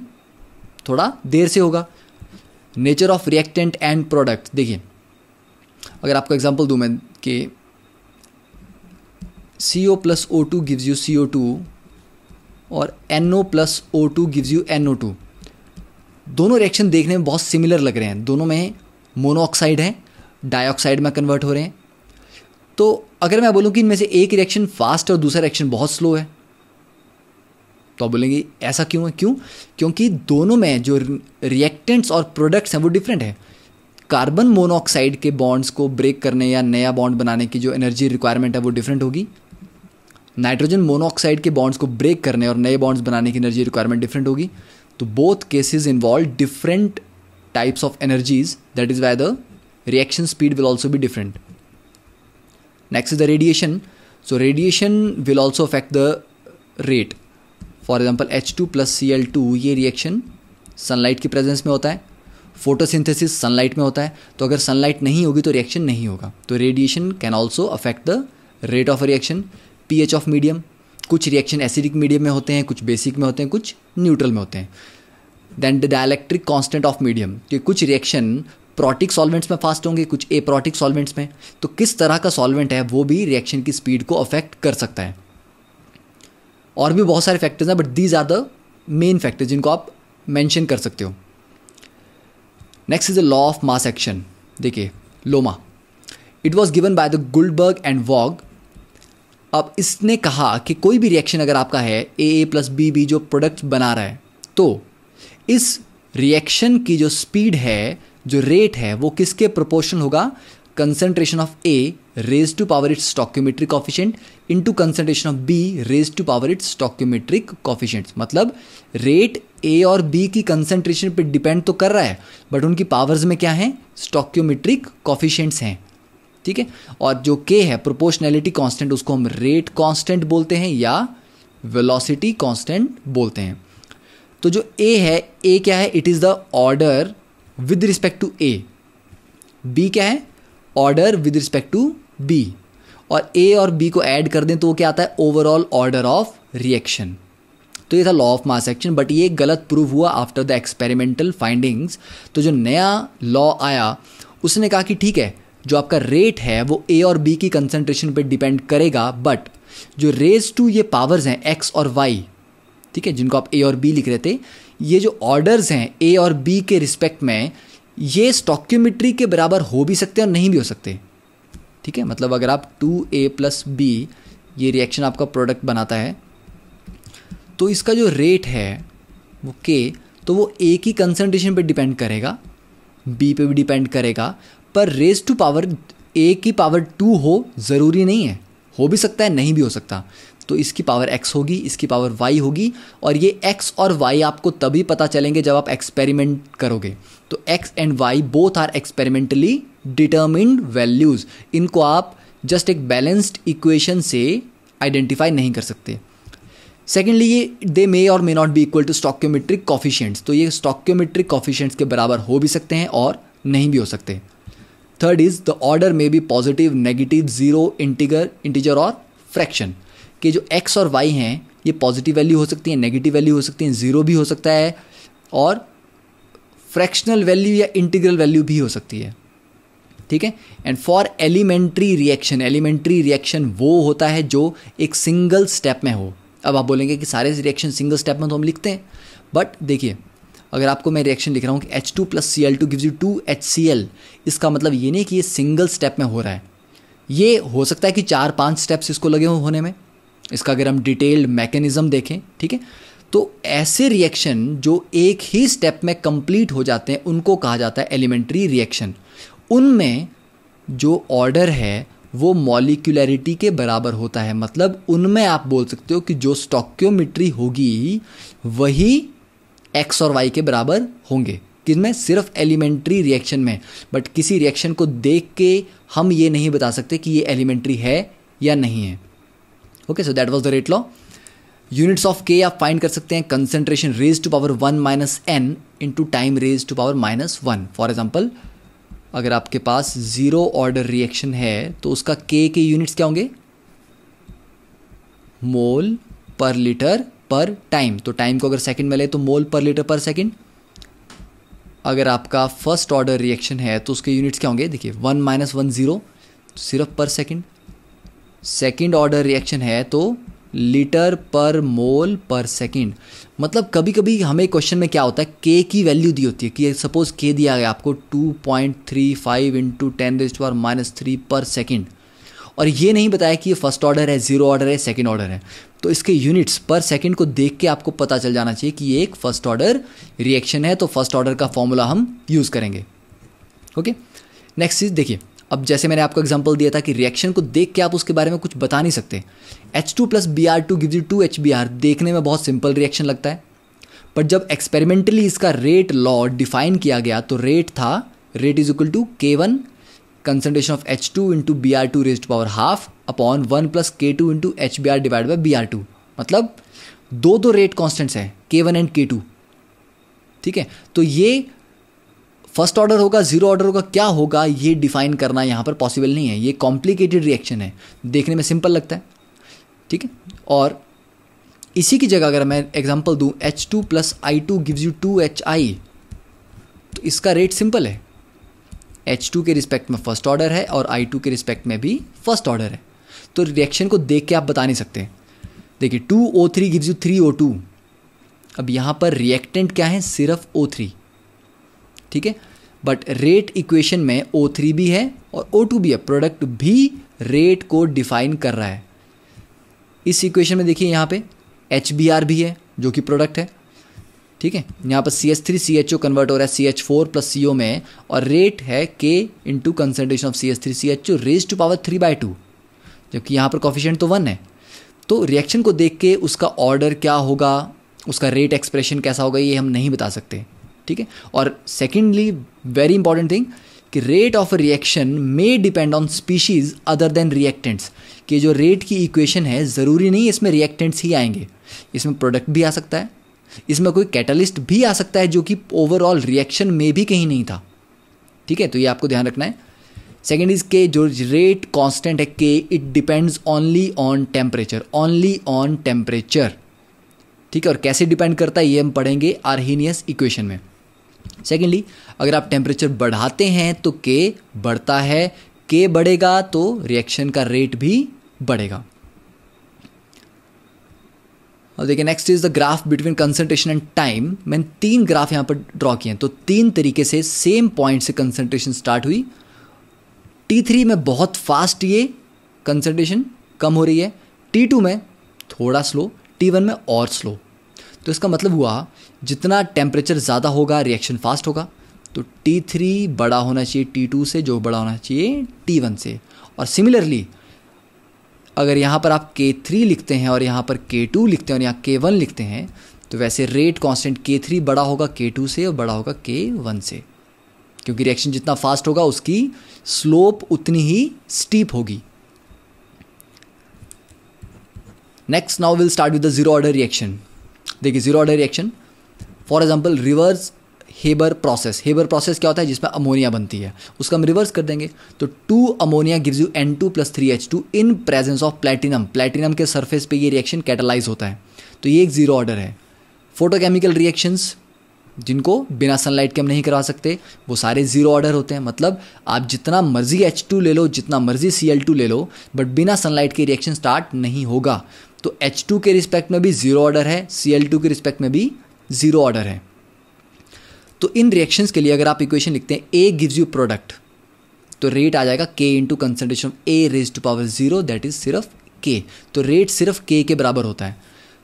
थोड़ा देर से होगा। Nature of reactant and product. देखिए अगर आपको एग्जांपल दूं मैं कि CO plus O2 gives you CO2 और NO plus O2 gives you NO2। दोनों रिएक्शन देखने में बहुत सिमिलर लग रहे हैं, दोनों में मोनोऑक्साइड है, डाइऑक्साइड में कन्वर्ट हो रहे हैं। तो अगर मैं बोलूँ कि इनमें से एक रिएक्शन फास्ट और दूसरा रिएक्शन बहुत स्लो है तो आप बोलेंगे ऐसा क्यों है? क्योंकि दोनों में जो रिएक्टेंट्स और प्रोडक्ट्स हैं वो डिफरेंट है। कार्बन मोनोऑक्साइड के बॉन्ड्स को ब्रेक करने या नया बॉन्ड बनाने की जो एनर्जी रिक्वायरमेंट है वो डिफरेंट होगी। नाइट्रोजन मोनोऑक्साइड के बॉन्ड्स को ब्रेक करने और नए बॉन्ड्स बनाने की एनर्जी रिक्वायरमेंट डिफरेंट होगी। तो both cases involve different types of energies, that is why the reaction speed will also be different. Next is the radiation. So radiation will also affect the rate. For example H2 plus Cl2, ये reaction sunlight की presence में होता है, photosynthesis sunlight में होता है। तो अगर सनलाइट नहीं होगी तो रिएक्शन नहीं होगा। तो radiation can also affect the rate of reaction. pH of medium, कुछ रिएक्शन एसिडिक मीडियम में होते हैं, कुछ बेसिक में होते हैं, कुछ न्यूट्रल में होते हैं। Then the dielectric constant of medium, कि कुछ रिएक्शन प्रोटिक सॉल्वेंट्स में फास्ट होंगे, कुछ एप्रोटिक सॉल्वेंट्स में। तो किस तरह का सॉल्वेंट है वो भी रिएक्शन की स्पीड को अफेक्ट कर सकता है। और भी बहुत सारे फैक्टर्स हैं but these are the main factors जिनको आप मेंशन कर सकते हो। Next is the law of mass action. देखिए लोमा, it was given by the Guldberg and Waage. अब इसने कहा कि कोई भी रिएक्शन अगर आपका है ए प्लस बी जो प्रोडक्ट बना रहा है, तो इस रिएक्शन की जो स्पीड है, जो रेट है, वो किसके प्रोपोर्शनल होगा? Concentration of A raise to power its stoichiometric coefficient into concentration of B raise to power its stoichiometric coefficient. मतलब रेट ए और बी की कंसंट्रेशन पे डिपेंड तो कर रहा है, बट उनकी पावर्स में क्या है? स्टोइकियोमेट्रिक कोफिशिएंट्स हैं, ठीक है। और जो के है प्रोपोर्शनैलिटी कांस्टेंट, उसको हम रेट कांस्टेंट बोलते हैं या वेलोसिटी कांस्टेंट बोलते हैं। तो जो ए है, ए क्या है? It is the order with respect to A. B क्या है? Order with respect to B. और ए और बी को ऐड कर दें तो वो क्या आता है? Overall order of reaction. तो ये था law of mass action, but ये गलत प्रूव हुआ आफ्टर द एक्सपेरिमेंटल फाइंडिंग्स। तो जो नया लॉ आया उसने कहा कि ठीक है, जो आपका रेट है वो ए और बी की कंसंट्रेशन पे डिपेंड करेगा, बट जो रेज टू ये पावर्स हैं एक्स और वाई, ठीक है, जिनको आप ए और बी लिख रहे थे, ये जो ऑर्डर्स हैं ए और बी के रिस्पेक्ट में, ये स्टोइकियोमेट्री के बराबर हो भी सकते हैं और नहीं भी हो सकते, ठीक है। मतलब अगर आप 2a प्लस बी ये रिएक्शन आपका प्रोडक्ट बनाता है, तो इसका जो रेट है वो के, तो वो ए की कंसंट्रेशन पे डिपेंड करेगा, बी पे भी डिपेंड करेगा, पर रेज टू पावर ए की पावर 2 हो ज़रूरी नहीं है, हो भी सकता है, नहीं भी हो सकता। तो इसकी पावर x होगी, इसकी पावर y होगी, और ये x और y आपको तभी पता चलेंगे जब आप एक्सपेरिमेंट करोगे। तो x and y both are experimentally determined values. इनको आप जस्ट एक बैलेंस्ड इक्वेशन से आइडेंटिफाई नहीं कर सकते। सेकेंडली, ये दे मे और may not be equal to stoichiometric coefficients. तो ये स्टोइकियोमेट्रिक कोफिशिएंट्स के बराबर हो भी सकते हैं और नहीं भी हो सकते। Third is the order may be positive, negative, zero, integer और फ्रैक्शन। कि जो x और y हैं ये पॉजिटिव वैल्यू हो सकती हैं, नेगेटिव वैल्यू हो सकती हैं, जीरो भी हो सकता है, और फ्रैक्शनल वैल्यू या इंटीग्रल वैल्यू भी हो सकती है, ठीक है। एंड फॉर एलिमेंट्री रिएक्शन वो होता है जो एक सिंगल स्टेप में हो। अब आप बोलेंगे कि सारे रिएक्शन सिंगल स्टेप में तो हम लिखते हैं, बट देखिए, अगर आपको मैं रिएक्शन लिख रहा हूँ कि H2 + Cl2 gives you 2HCl, इसका मतलब ये नहीं कि ये सिंगल स्टेप में हो रहा है, ये हो सकता है कि 4-5 स्टेप्स इसको लगे होने में, इसका अगर हम डिटेल्ड मैकेनिज्म देखें, ठीक है। तो ऐसे रिएक्शन जो एक ही स्टेप में कंप्लीट हो जाते हैं उनको कहा जाता है एलिमेंट्री रिएक्शन। उनमें जो ऑर्डर है वो मॉलिक्यूलैरिटी के बराबर होता है। मतलब उनमें आप बोल सकते हो कि जो स्टोइकियोमेट्री होगी वही एक्स और वाई के बराबर होंगे। किसमें? सिर्फ एलिमेंट्री रिएक्शन में। बट किसी रिएक्शन को देख के हम ये नहीं बता सकते कि ये एलिमेंट्री है या नहीं है। Okay, so that was the rate law. Units of K आप फाइंड कर सकते हैं concentration raise to power 1 - n into time raise to power -1। For example, अगर आपके पास जीरो ऑर्डर रिएक्शन है तो उसका के यूनिट्स क्या होंगे? मोल पर लीटर पर टाइम। तो टाइम को अगर सेकंड में ले तो मोल पर लीटर पर सेकंड। अगर आपका फर्स्ट ऑर्डर रिएक्शन है तो उसके यूनिट्स क्या होंगे? देखिए 1 - 1 0, सिर्फ पर सेकंड। सेकंड ऑर्डर रिएक्शन है तो लीटर पर मोल पर सेकंड। मतलब कभी कभी हमें क्वेश्चन में क्या होता है, के की वैल्यू दी होती है कि सपोज के दिया गया आपको 2.35 × 10⁻³ पर सेकंड, और ये नहीं बताया कि ये फर्स्ट ऑर्डर है, जीरो ऑर्डर है, सेकंड ऑर्डर है। तो इसके यूनिट्स पर सेकंड को देख के आपको पता चल जाना चाहिए कि ये एक फर्स्ट ऑर्डर रिएक्शन है, तो फर्स्ट ऑर्डर का फॉर्मूला हम यूज़ करेंगे। ओके, नेक्स्ट चीज़ देखिए, अब जैसे मैंने आपको एग्जांपल दिया था कि रिएक्शन को देख के आप उसके बारे में कुछ बता नहीं सकते। H2 + Br2 gives you 2HBr, देखने में बहुत सिंपल रिएक्शन लगता है, बट जब एक्सपेरिमेंटली इसका रेट लॉ डिफाइन किया गया तो रेट था, rate is equal to K1 concentration of H2 × Br2 raised to power ½ upon 1 + K2 × HBr divide by Br2। मतलब दो रेट कॉन्स्टेंट्स हैं, K1 एंड K2, ठीक है। तो ये फर्स्ट ऑर्डर होगा, जीरो ऑर्डर होगा, क्या होगा ये डिफाइन करना यहाँ पर पॉसिबल नहीं है। ये कॉम्प्लिकेटेड रिएक्शन है, देखने में सिंपल लगता है, ठीक है। और इसी की जगह अगर मैं एग्जांपल दूं H2 + I2 gives you 2HI, तो इसका रेट सिंपल है, H2 के रिस्पेक्ट में फर्स्ट ऑर्डर है और I2 के रिस्पेक्ट में भी फर्स्ट ऑर्डर है। तो रिएक्शन को देख के आप बता नहीं सकते। देखिए 2O3 गिव्स यू 3O2, अब यहाँ पर रिएक्टेंट क्या है, सिर्फ O3, ठीक है, बट रेट इक्वेशन में O3 भी है और O2 भी है, प्रोडक्ट भी रेट को डिफाइन कर रहा है। इस इक्वेशन में देखिए यहाँ पे HBr भी है जो कि प्रोडक्ट है, ठीक है, यहाँ पर CH3CHO कन्वर्ट हो रहा है CH4 प्लस CO में, और रेट है K into concentration of CH3CHO raise to power 3/2, जबकि यहाँ पर कॉफिशिएंट तो 1 है। तो रिएक्शन को देख के उसका ऑर्डर क्या होगा, उसका रेट एक्सप्रेशन कैसा होगा, ये हम नहीं बता सकते, ठीक है। और सेकेंडली वेरी इंपॉर्टेंट थिंग कि rate of reaction may depend on species other than reactants, कि जो रेट की इक्वेशन है ज़रूरी नहीं इसमें रिएक्टेंट्स ही आएंगे, इसमें प्रोडक्ट भी आ सकता है, इसमें कोई कैटलिस्ट भी आ सकता है जो कि ओवरऑल रिएक्शन में भी कहीं नहीं था, ठीक है। तो ये आपको ध्यान रखना है। सेकेंड इज के जो रेट कांस्टेंट है के, it depends only on temperature, only on temperature, ठीक है। और कैसे डिपेंड करता है ये हम पढ़ेंगे आर्हेनियस इक्वेशन में। सेकेंडली अगर आप टेम्परेचर बढ़ाते हैं तो के बढ़ता है, के बढ़ेगा तो रिएक्शन का रेट भी बढ़ेगा। और देखिए next is the graph between concentration and time. मैंने 3 ग्राफ यहाँ पर ड्रॉ किए हैं, तो 3 तरीके से सेम पॉइंट से कंसंट्रेशन स्टार्ट हुई। T3 में बहुत फास्ट ये कंसंट्रेशन कम हो रही है, T2 में थोड़ा स्लो, T1 में और स्लो। तो इसका मतलब हुआ जितना टेम्परेचर ज़्यादा होगा रिएक्शन फास्ट होगा। तो T3 बड़ा होना चाहिए T2 से, जो बड़ा होना चाहिए T1 से। और सिमिलरली अगर यहाँ पर आप K3 लिखते हैं और यहाँ पर K2 लिखते हैं और यहाँ K1 लिखते हैं, तो वैसे रेट कांस्टेंट K3 बड़ा होगा K2 से और बड़ा होगा K1 से, क्योंकि रिएक्शन जितना फास्ट होगा उसकी स्लोप उतनी ही स्टीप होगी। Next now will start with the zero order reaction. देखिए zero order reaction, for example reverse Haber process. Haber process क्या होता है, जिसमें अमोनिया बनती है, उसका हम रिवर्स कर देंगे तो 2 ammonia gives you N2 + 3H2 in presence of platinum. Platinum के सरफेस पे ये रिएक्शन कैटालाइज होता है, तो ये एक जीरो ऑर्डर है। फोटोकेमिकल रिएक्शंस जिनको बिना सनलाइट के हम नहीं करवा सकते, वो सारे जीरो ऑर्डर होते हैं। मतलब आप जितना मर्जी H2 ले लो, जितना मर्जी Cl2 ले लो, बट बिना सनलाइट के रिएक्शन स्टार्ट नहीं होगा। तो H2 के रिस्पेक्ट में भी जीरो ऑर्डर है, Cl2 के रिस्पेक्ट में भी जीरो ऑर्डर है। तो इन रिएक्शंस के लिए अगर आप इक्वेशन लिखते हैं A गिव्स यू प्रोडक्ट, तो रेट आ जाएगा K into concentration of A raise to power 0, that is सिर्फ K। तो रेट सिर्फ K के बराबर होता है।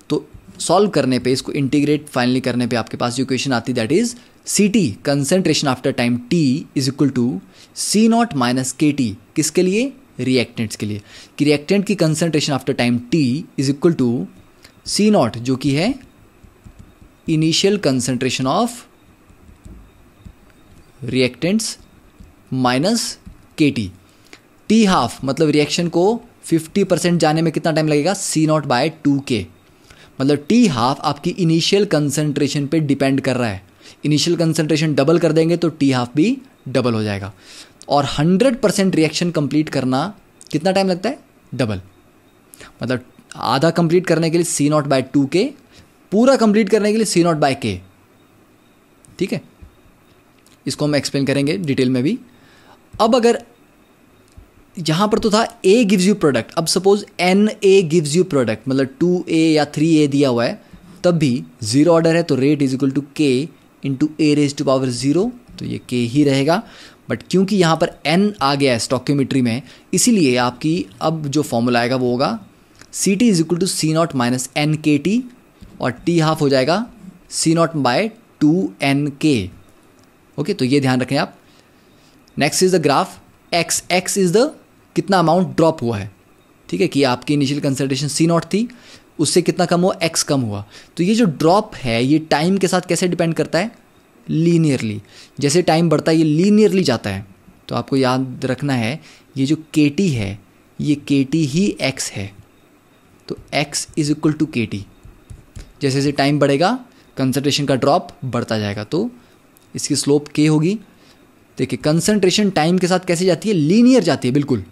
तो सॉल्व करने पे, इसको इंटीग्रेट फाइनली करने पे आपके पास जो इक्वेशन आती है that is CT concentration after time T is equal to C0 minus KT। किसके लिए, रिएक्टेंट्स के लिए, कि रिएक्टेंट की concentration after time T is equal to C0 जो कि है initial concentration of reactants minus KT। T half मतलब रिएक्शन को 50% जाने में कितना टाइम लगेगा, C0/2K। मतलब T हाफ आपकी इनिशियल कंसंट्रेशन पे डिपेंड कर रहा है। इनिशियल कंसंट्रेशन डबल कर देंगे तो T हाफ भी डबल हो जाएगा। और 100% रिएक्शन कंप्लीट करना कितना टाइम लगता है, डबल। मतलब आधा कंप्लीट करने के लिए C0/2K, पूरा कंप्लीट करने के लिए C0/K, ठीक है। इसको हम एक्सप्लेन करेंगे डिटेल में भी। अब अगर यहाँ पर तो था A गिव्स यू प्रोडक्ट, अब suppose NA gives you product, मतलब 2A या 3A दिया हुआ है, तब भी जीरो ऑर्डर है, तो rate is equal to K into A raise to power 0, तो ये K ही रहेगा। बट क्योंकि यहाँ पर N आ गया है स्टोकियोमेट्री में, इसीलिए आपकी अब जो फॉर्मूला आएगा वो होगा CT is equal to C0 minus NKT, और T हाफ हो जाएगा C0/2NK। ओके, तो ये ध्यान रखें आप। Next is the graph X। X is the कितना अमाउंट ड्रॉप हुआ है, ठीक है, कि आपकी इनिशियल कंसंट्रेशन C0 थी, उससे कितना कम हुआ, X कम हुआ। तो ये जो ड्रॉप है ये टाइम के साथ कैसे डिपेंड करता है, लीनियरली। जैसे टाइम बढ़ता है ये लीनियरली जाता है। तो आपको याद रखना है ये जो KT है ये KT ही X है, तो X is equal to KT। जैसे जैसे टाइम बढ़ेगा कंसंट्रेशन का ड्रॉप बढ़ता जाएगा, तो इसकी स्लोप K होगी। देखिए कंसंट्रेशन टाइम के साथ कैसे जाती है, लीनियर जाती है बिल्कुल,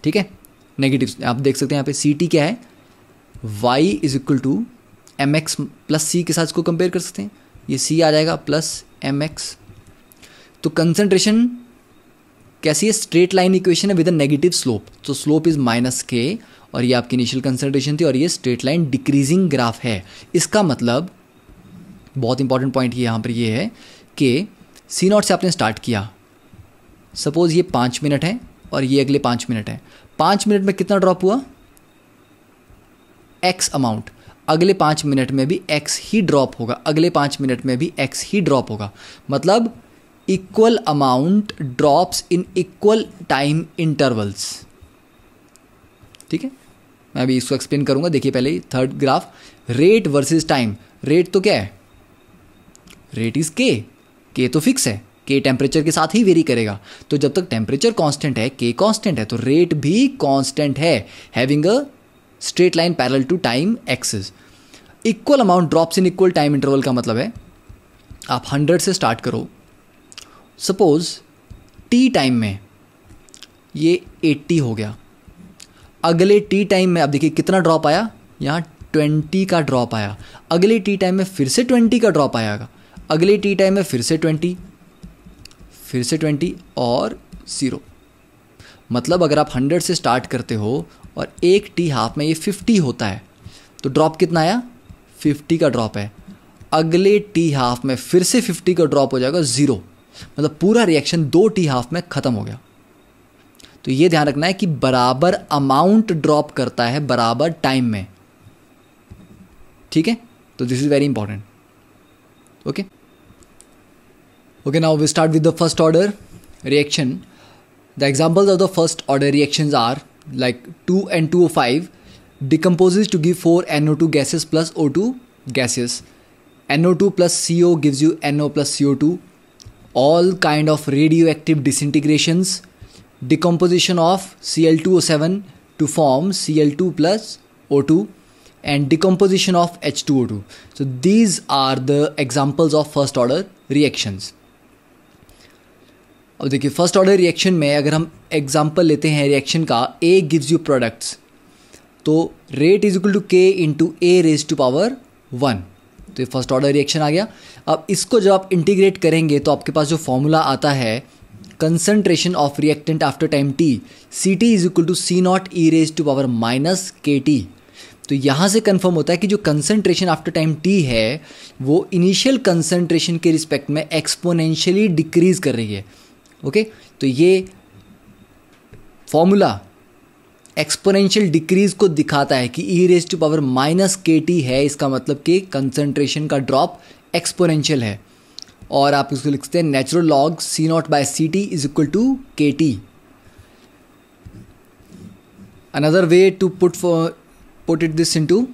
ठीक है। नेगेटिव आप देख सकते हैं यहाँ पे CT क्या है, Y is equal to MX plus C के साथ इसको कंपेयर कर सकते हैं, ये C आ जाएगा प्लस MX। तो कंसंट्रेशन कैसी है, स्ट्रेट लाइन इक्वेशन है विद अ नेगेटिव स्लोप, तो स्लोप इज -K, और ये आपकी इनिशियल कंसंट्रेशन थी और ये स्ट्रेट लाइन डिक्रीजिंग ग्राफ है। इसका मतलब बहुत इंपॉर्टेंट पॉइंट यहाँ पर ये है कि C0 से आपने स्टार्ट किया, सपोज ये 5 मिनट है और ये अगले 5 मिनट है, 5 मिनट में कितना ड्रॉप हुआ, X अमाउंट, अगले 5 मिनट में भी X ही ड्रॉप होगा, अगले 5 मिनट में भी X ही ड्रॉप होगा, मतलब equal amount drops in equal time intervals. ठीक है, मैं अभी इसको एक्सप्लेन करूंगा। देखिए पहले third graph, rate versus time. Rate तो क्या है, रेट इज के तो फिक्स है, के टेम्परेचर के साथ ही वेरी करेगा, तो जब तक टेम्परेचर कांस्टेंट है, के कांस्टेंट है, तो रेट भी कांस्टेंट है, having a straight line parallel to time axis. Equal amount drops in equal time interval का मतलब है आप 100 से स्टार्ट करो, सपोज टी टाइम में ये 80 हो गया, अगले टी टाइम में अब देखिए कितना ड्रॉप आया, यहाँ 20 का ड्रॉप आया, अगले टी टाइम में फिर से 20 का ड्रॉप आएगा, अगले टी टाइम में फिर से 20, फिर से 20 और 0। मतलब अगर आप 100 से स्टार्ट करते हो और एक टी हाफ में ये 50 होता है, तो ड्रॉप कितना आया, 50 का ड्रॉप है, अगले टी हाफ में फिर से 50 का ड्रॉप हो जाएगा 0, मतलब पूरा रिएक्शन 2 टी हाफ में ख़त्म हो गया। तो ये ध्यान रखना है कि बराबर अमाउंट ड्रॉप करता है बराबर टाइम में। ठीक है, तो this is very important. Okay okay, now we start with the first order reaction. The examples of the first order reactions are like 2N2O5 decomposes to give 4 NO2 gases plus O2 gases. NO2 plus CO gives you NO plus CO2. All kind of radioactive disintegrations, decomposition of Cl2O7 to form Cl2 plus O2 and decomposition of H2O2. So these are the examples of first order reactions. अब देखिए first order reaction में अगर हम example लेते हैं reaction का, A gives you products, तो rate is equal to K into A raise to power 1, तो ये फर्स्ट ऑर्डर रिएक्शन आ गया। अब इसको जब आप इंटीग्रेट करेंगे तो आपके पास जो फॉर्मूला आता है concentration of reactant after time T, CT is equal to C0 E raise to power minus KT। तो यहाँ से कंफर्म होता है कि जो कंसंट्रेशन आफ्टर टाइम T है वो इनिशियल कंसंट्रेशन के रिस्पेक्ट में एक्सपोनेंशियली डिक्रीज कर रही है। ओके तो ये फॉर्मूला एक्सपोनेंशियल डिक्रीज को दिखाता है कि e raise to power minus KT है, इसका मतलब कि कंसंट्रेशन का ड्रॉप एक्सपोनेंशियल है, और आप इसको लिखते हैं natural log C0 by CT is equal to KT। Another way to put it this into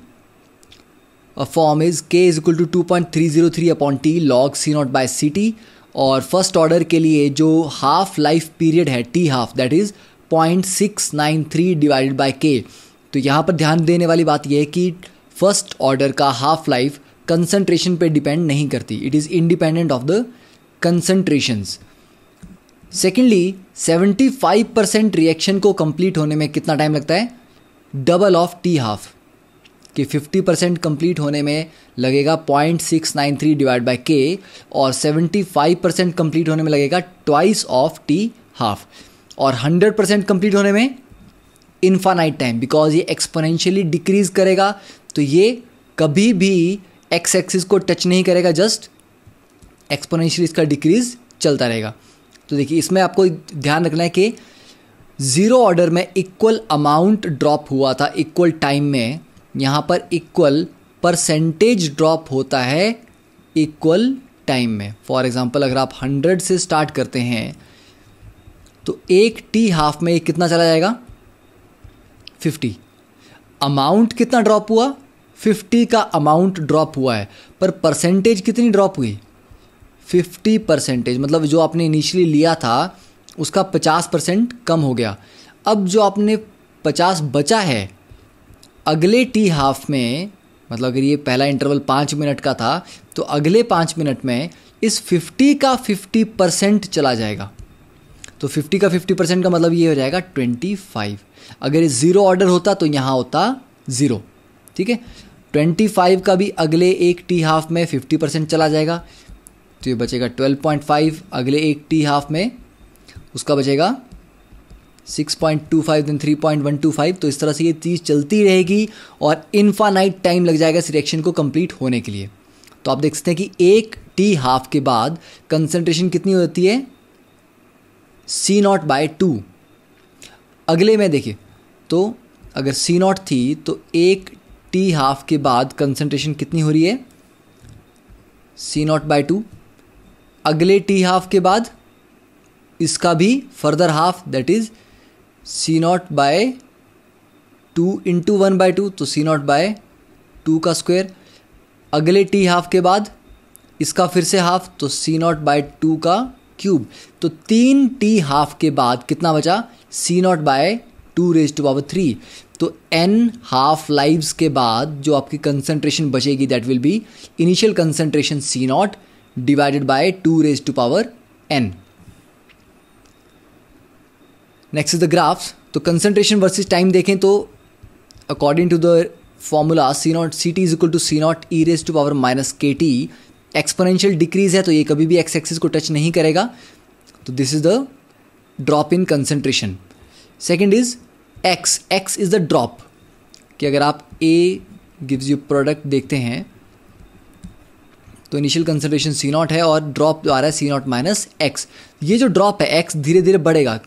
a form is K is equal to 2.303 upon T log C0 by CT, और first order के लिए जो half life period है T half, that is 0.693 divided by K। तो यहाँ पर ध्यान देने वाली बात यह है कि फर्स्ट ऑर्डर का हाफ लाइफ कंसंट्रेशन पे डिपेंड नहीं करती, it is independent of the concentrations. Secondly 75% reaction को कंप्लीट होने में कितना टाइम लगता है, डबल ऑफ T हाफ, कि 50% कंप्लीट होने में लगेगा 0.693 डिवाइड बाय K, और 75% कंप्लीट होने में लगेगा ट्वाइस ऑफ T हाफ, और 100% कंप्लीट होने में इनफाइनाइट टाइम, बिकॉज ये एक्सपोनेंशियली डिक्रीज करेगा, तो ये कभी भी एक्स एक्सिस को टच नहीं करेगा, जस्ट एक्सपोनेंशियली इसका डिक्रीज चलता रहेगा। तो देखिए इसमें आपको ध्यान रखना है कि ज़ीरो ऑर्डर में इक्वल अमाउंट ड्रॉप हुआ था इक्वल टाइम में, यहाँ पर इक्वल परसेंटेज ड्रॉप होता है इक्वल टाइम में। फॉर एग्जांपल अगर आप 100 से स्टार्ट करते हैं तो एक T हाफ में कितना चला जाएगा, 50। अमाउंट कितना ड्रॉप हुआ, 50 का अमाउंट ड्रॉप हुआ है, पर परसेंटेज कितनी ड्रॉप हुई, 50%, मतलब जो आपने इनिशियली लिया था उसका 50% कम हो गया। अब जो आपने 50 बचा है अगले T हाफ में, मतलब अगर ये पहला इंटरवल 5 मिनट का था तो अगले 5 मिनट में इस 50 का 50% चला जाएगा, तो 50 का 50% का मतलब ये हो जाएगा 25। अगर ये ज़ीरो ऑर्डर होता तो यहाँ होता 0, ठीक है। 25 का भी अगले एक T हाफ में 50% चला जाएगा, तो ये बचेगा 12.5, अगले एक T हाफ में उसका बचेगा 6.25, देन 3.125। तो इस तरह से ये चीज़ चलती रहेगी और इनफाइनाइट टाइम लग जाएगा इस रिएक्शन को कंप्लीट होने के लिए। तो आप देख सकते हैं कि एक टी हाफ के बाद कंसंट्रेशन कितनी होती है, C0/2। अगले में देखिए, तो अगर C0 थी तो एक टी हाफ के बाद कंसंट्रेशन कितनी हो रही है, C0/2। अगले टी हाफ के बाद इसका भी further half, that is C0/2 into 1/2, तो C0/2 का स्क्वायर। अगले टी हाफ के बाद इसका फिर से हाफ, तो C0/2 का क्यूब। तो 3 टी हाफ के बाद कितना बचा, C0/2⁻3। तो n हाफ लाइव्स के बाद जो आपकी कंसंट्रेशन बचेगी that will be initial concentration C0 divided by 2⁻n। Next is the graphs. तो कंसंट्रेशन वर्सेस टाइम देखें तो according to the formula CT is equal to C0 e⁻−kt। Exponential decrease है तो ये कभी भी एक्स एक्सिस को टच नहीं करेगा, तो this is the drop in concentration. Second is x is the drop, कि अगर आप A गिव्स यू प्रोडक्ट देखते हैं तो इनिशियल कंसंट्रेशन C0 है और ड्रॉप आ रहा है C0-x। ये जो ड्रॉप है x धीरे धीरे बढ़ेगा।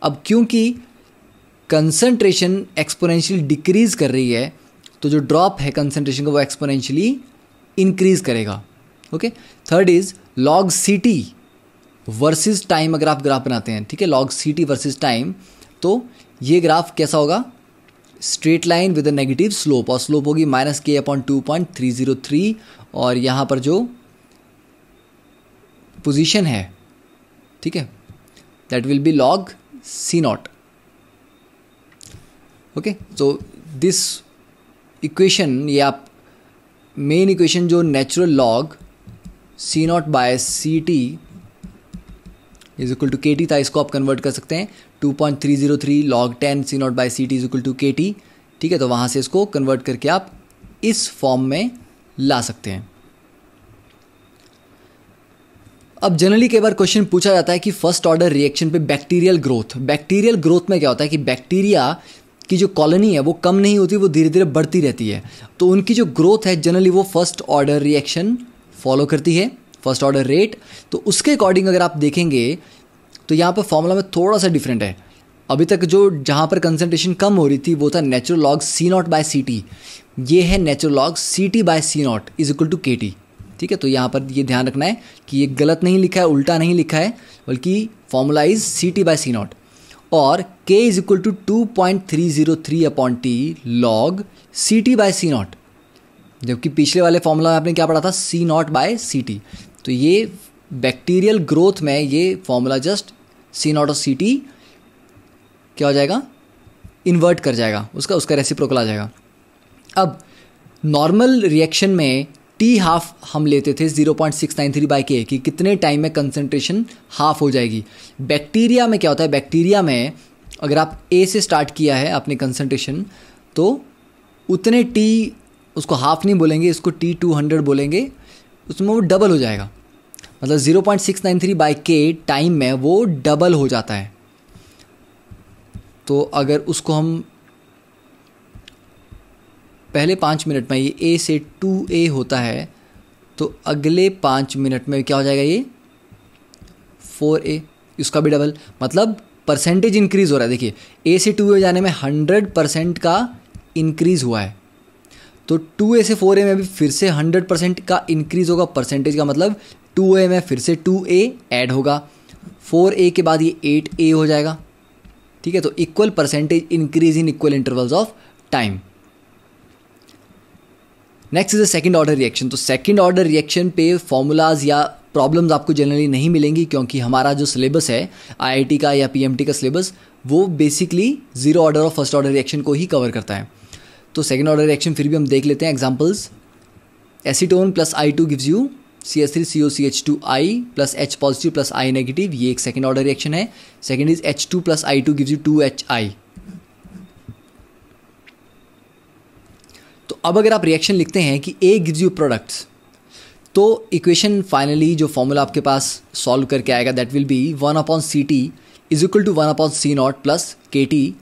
अब क्योंकि कंसंट्रेशन एक्सपोनेंशियली डिक्रीज कर रही है तो जो ड्रॉप है कंसंट्रेशन का वो एक्सपोनेंशियली इंक्रीज करेगा। Okay. Third is log CT versus time. अगर आप ग्राफ बनाते हैं, ठीक है, log CT वर्सेस टाइम, तो ये ग्राफ कैसा होगा, straight line with a negative slope, और स्लोप होगी -k/2.303, और यहाँ पर जो पोजीशन है, ठीक है, that will be log C0। Okay, तो दिस इक्वेशन, ये आप मेन इक्वेशन जो natural log C0/CT is equal to KT था, इसको आप कन्वर्ट कर सकते हैं 2.303 log 10 C0/CT is equal to KT। ठीक है, तो वहाँ से इसको कन्वर्ट करके आप इस फॉर्म में ला सकते हैं। अब जनरली कई बार क्वेश्चन पूछा जाता है कि फर्स्ट ऑर्डर रिएक्शन पे बैक्टीरियल ग्रोथ में क्या होता है कि बैक्टीरिया की जो कॉलोनी है वो कम नहीं होती, वो धीरे धीरे बढ़ती रहती है। तो उनकी जो ग्रोथ है जनरली वो फर्स्ट ऑर्डर रिएक्शन फॉलो करती है, फर्स्ट ऑर्डर रेट। तो उसके अकॉर्डिंग अगर आप देखेंगे तो यहाँ पर फॉर्मूला में थोड़ा सा डिफरेंट है। अभी तक जो जहाँ पर कंसंट्रेशन कम हो रही थी वो था नेचुरल लॉग C0/CT, ये है natural log CT/C0 is equal to KT। ठीक है, तो यहाँ पर ये ध्यान रखना है कि ये गलत नहीं लिखा है, उल्टा नहीं लिखा है, बल्कि फॉर्मूला इज CT/C0 और K is equal to 2.303/T log CT/C0, जबकि पिछले वाले फॉर्मूला में आपने क्या पढ़ा था, C0/CT। तो ये बैक्टीरियल ग्रोथ में ये फॉर्मूला जस्ट C0 और CT क्या हो जाएगा, इन्वर्ट कर जाएगा, उसका रेसिप्रोकल आ जाएगा। अब नॉर्मल रिएक्शन में T हाफ हम लेते थे 0.693/K कि कितने टाइम में कंसंट्रेशन हाफ हो जाएगी। बैक्टीरिया में क्या होता है, बैक्टीरिया में अगर आप A से स्टार्ट किया है अपने कंसंट्रेशन तो उतने T, उसको हाफ नहीं बोलेंगे, इसको T200 बोलेंगे, उसमें वो डबल हो जाएगा। मतलब 0.693/K टाइम में वो डबल हो जाता है। तो अगर उसको हम पहले 5 मिनट में ये A से 2A होता है तो अगले 5 मिनट में क्या हो जाएगा, ये 4A, इसका भी डबल, मतलब परसेंटेज इंक्रीज हो रहा है। देखिए A से 2A जाने में 100% का इंक्रीज हुआ है, तो 2A से 4A में भी फिर से 100% का इंक्रीज होगा परसेंटेज का, मतलब 2A में फिर से 2A ऐड होगा, 4A के बाद ये 8A हो जाएगा। ठीक है, तो equal percentage increase in equal intervals of time. Next is the second order reaction. तो सेकंड ऑर्डर रिएक्शन पे फॉर्मूलाज या प्रॉब्लम्स आपको जनरली नहीं मिलेंगी, क्योंकि हमारा जो सिलेबस है IIT का या PMT का सिलेबस वो बेसिकली जीरो ऑर्डर और फर्स्ट ऑर्डर रिएक्शन को ही कवर करता है। तो सेकंड ऑर्डर रिएक्शन फिर भी हम देख लेते हैं examples. Acetone plus I2 gives you CH3COCH2I plus H positive plus I negative, ये एक सेकंड ऑर्डर रिएक्शन है। Second is H2 plus I2 gives you 2HI। तो अब अगर आप रिएक्शन लिखते हैं कि A गिव्स यू प्रोडक्ट्स, तो इक्वेशन फाइनली जो फॉर्मूला आपके पास सॉल्व करके आएगा that will be 1/CT is equal to 1/C0 plus KT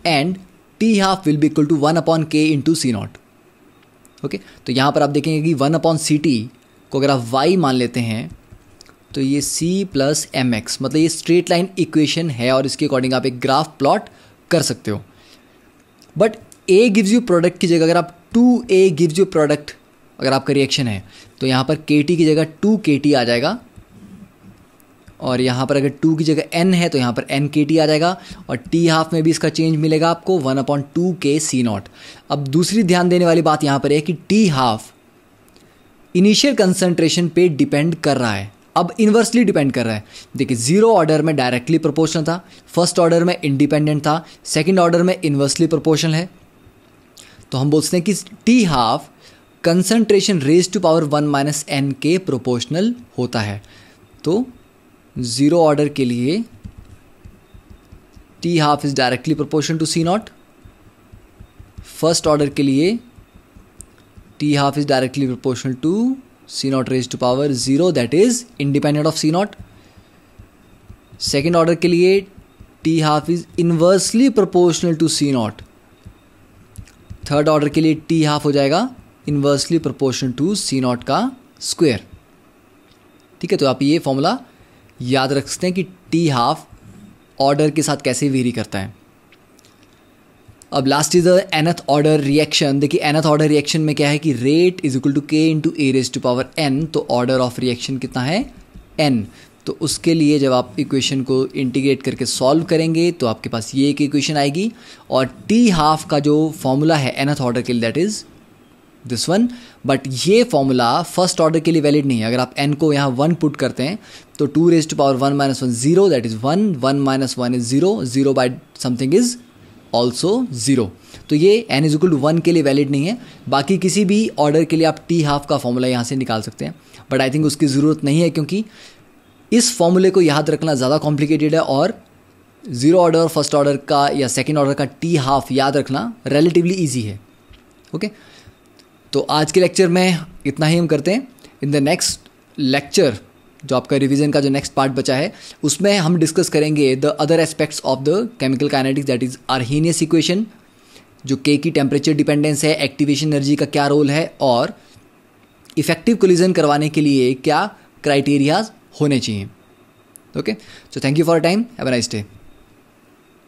and T half will be equal to 1/K into C0। Okay तो यहाँ पर आप देखेंगे कि 1/ct को अगर आप y मान लेते हैं तो ये c प्लस एम एक्स, मतलब ये स्ट्रेट लाइन इक्वेशन है और इसके अकॉर्डिंग आप एक ग्राफ प्लॉट कर सकते हो। But a gives you product की जगह अगर आप 2a गिव्स यू प्रोडक्ट अगर आपका रिएक्शन है तो यहाँ पर kt की जगह 2kt आ जाएगा, और यहाँ पर अगर 2 की जगह n है तो यहाँ पर nkt आ जाएगा, और t हाफ में भी इसका चेंज मिलेगा आपको 1/2k c0। अब दूसरी ध्यान देने वाली बात यहाँ पर है कि t हाफ इनिशियल कंसंट्रेशन पे डिपेंड कर रहा है, अब इन्वर्सली डिपेंड कर रहा है। देखिए 0 ऑर्डर में डायरेक्टली प्रोपोर्शनल था, फर्स्ट ऑर्डर में इंडिपेंडेंट था, सेकंड ऑर्डर में इन्वर्सली प्रोपोर्शनल है। तो हम बोलते हैं कि T half concentration raise to power 1 minus n के प्रोपोर्शनल होता है। तो 0 ऑर्डर के लिए T half is directly proportional to c0, first order के लिए T half is directly proportional to c0 raise to power 0 that is independent of c0। Second order के लिए T half is inversely proportional to c0। Third order के लिए T half हो जाएगा inversely proportional to c0 का square. ठीक है, तो आप ये फॉर्मूला याद रख सकते हैं कि टी हाफ ऑर्डर के साथ कैसे वेरी करता है। अब last is the nth order reaction. देखिए nth ऑर्डर रिएक्शन में क्या है कि rate is equal to k into a raise to power n, तो ऑर्डर ऑफ रिएक्शन कितना है n। तो उसके लिए जब आप इक्वेशन को इंटीग्रेट करके सॉल्व करेंगे तो आपके पास ये एक इक्वेशन आएगी, और टी हाफ का जो फॉर्मूला है nth ऑर्डर के लिए that is this one. But ये फॉर्मूला फर्स्ट ऑर्डर के लिए वैलिड नहीं है। अगर आप n को यहाँ 1 पुट करते हैं तो 2 raise to power 1 minus 1 0 that is 1, 1 minus 1 is 0, 0 by something is also 0। तो ये n इज इक्वल टू 1 के लिए वैलिड नहीं है। बाकी किसी भी ऑर्डर के लिए आप टी हाफ का फॉर्मूला यहाँ से निकाल सकते हैं, बट आई थिंक उसकी ज़रूरत नहीं है क्योंकि इस फॉर्मूले को याद रखना ज़्यादा कॉम्प्लिकेटेड है, और 0 ऑर्डर फर्स्ट ऑर्डर का या सेकेंड ऑर्डर का टी हाफ याद रखना रिलेटिवली ईजी है। ओके तो आज के लेक्चर में इतना ही हम करते हैं। इन द नेक्स्ट लेक्चर जो आपका रिवीजन का जो नेक्स्ट पार्ट बचा है उसमें हम डिस्कस करेंगे the other aspects of the chemical kinetics that is Arrhenius equation, जो के की टेम्परेचर डिपेंडेंस है, एक्टिवेशन एनर्जी का क्या रोल है, और इफेक्टिव कोलिजन करवाने के लिए क्या क्राइटेरियाज होने चाहिए। Okay so thank you for time, have a nice day.